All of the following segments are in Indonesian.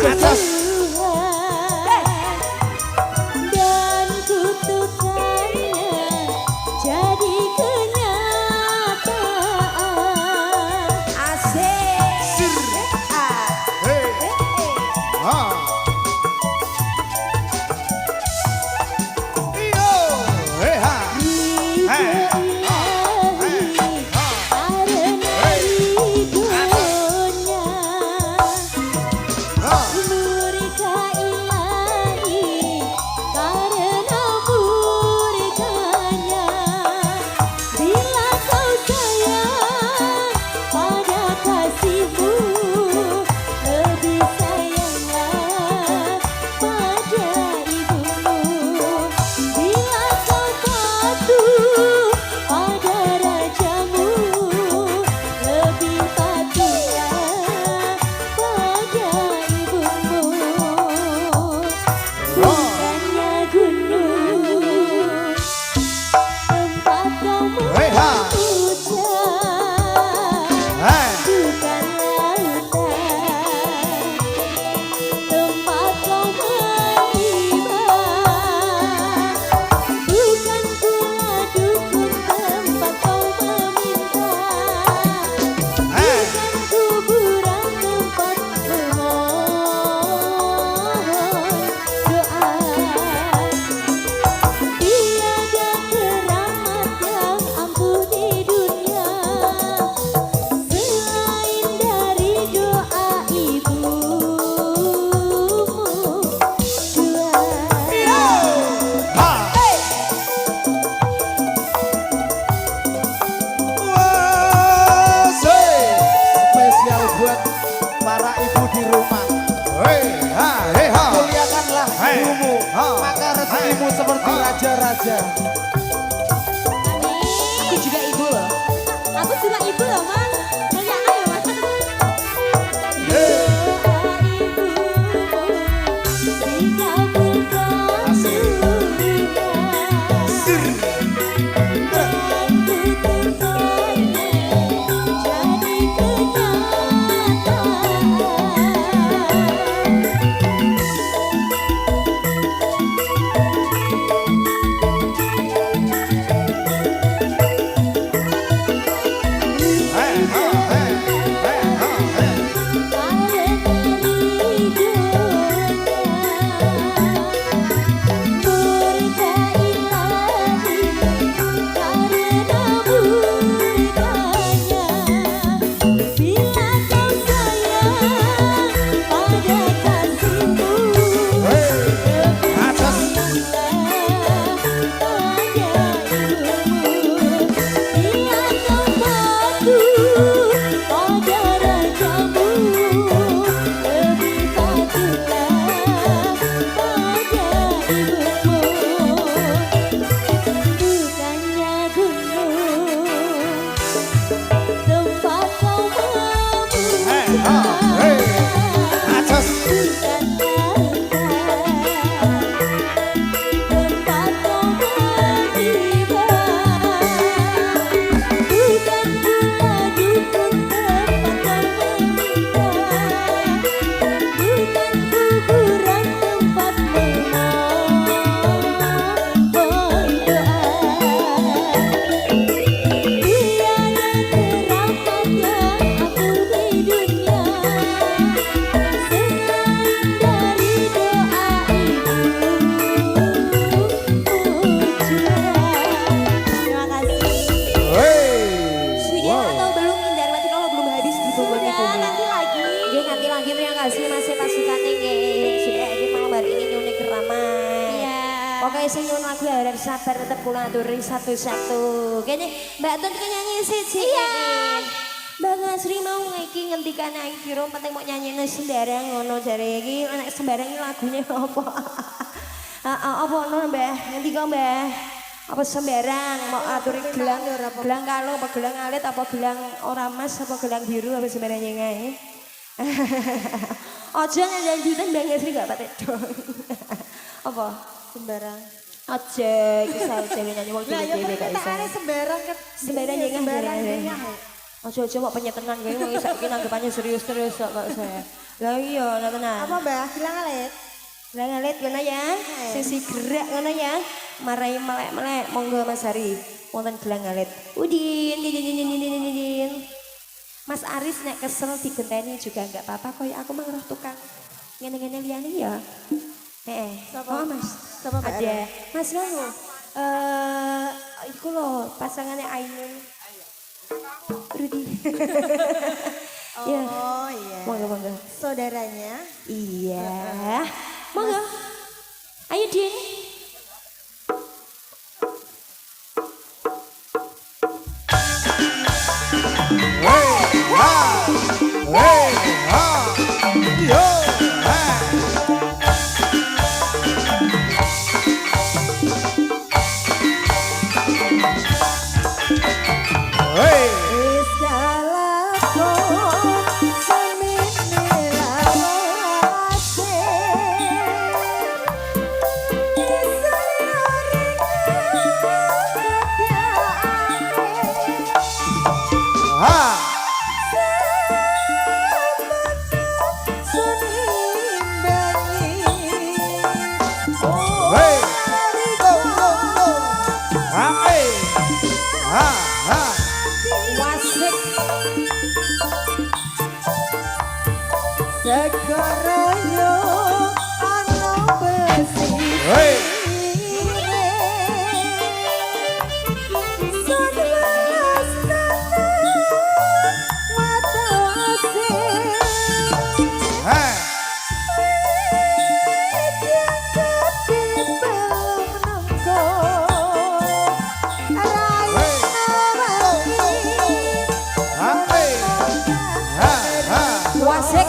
dan kutukannya jadi kenyataan. Asik. Sepertimu seperti raja-raja. Aku juga ibu loh. Aku juga ibu loh, Mang. Muliakan loh, Mas. Pokoknya sing nyuwun lagu harap sabar tetep kula aturi satu-satu. Kene Mbak Tun nyanyi siji. Iya. Mbak Sri mau iki ngendikan ae kira penting mau nyanyine sembarang ngono jare iki nek sembarang iki lagune apa? Apa ngono Mbah? Ngendika Mbah? Apa sembarang mau aturi gelang gelang kalung apa gelang alit apa gelang ora emas apa gelang biru apa sembarang ngae. Aja nyanyi Mbak Sri gak patek dong. Apa? Sembarang. Aja iki sae dhewe nyanyi wong dhewe gak iso. Sembarang kan. Sembarang nyanyi. Aja-aja mau penyetenan kayak mau saiki nanggepannya serius-serius kok saya. Lah iya, lah tenan. Apa Mbak? Gilang alit. Lah ngalit ngono ya. Sisi gerak ngono ya. Marai melek-melek monggo Mas Hari. Wonten gelang ngalit. Udin. Mas Aris nek kesel digenteni juga enggak apa-apa koyo aku mah ngeroh tukang. Ngene-ngene liyane ya. Oh Mas. Sapa Mbak? Ada. Mas ngono. Iku lho pasangannya Ainun. Rudi. Ya. Oh iya. Monggo. Saudaranya. Iya. Monggo. Ayo Din. Wasik. Sekarangnya ana besi. Wasik.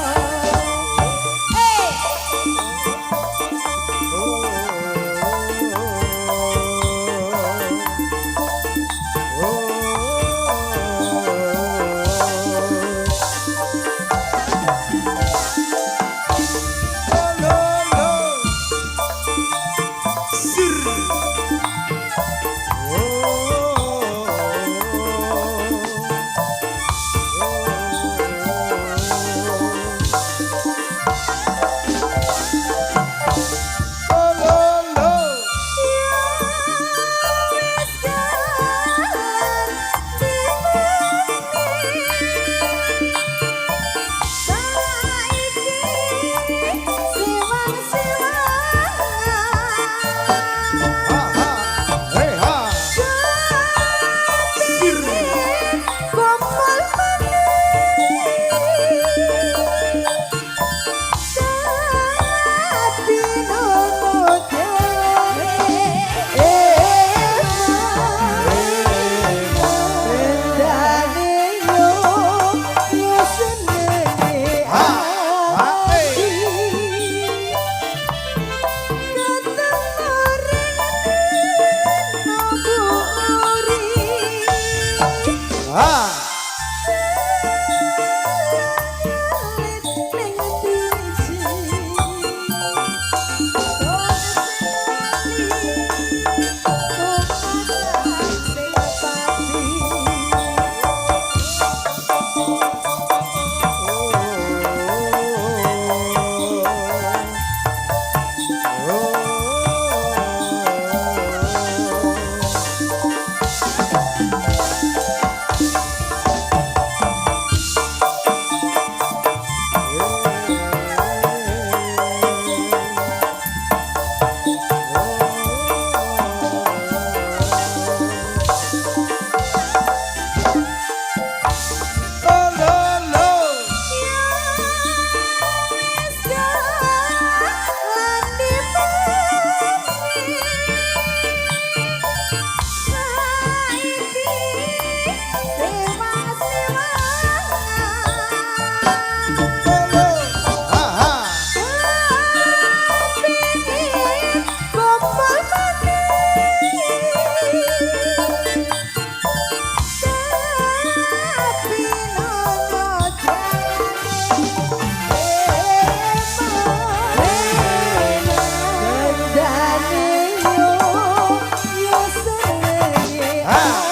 Ah!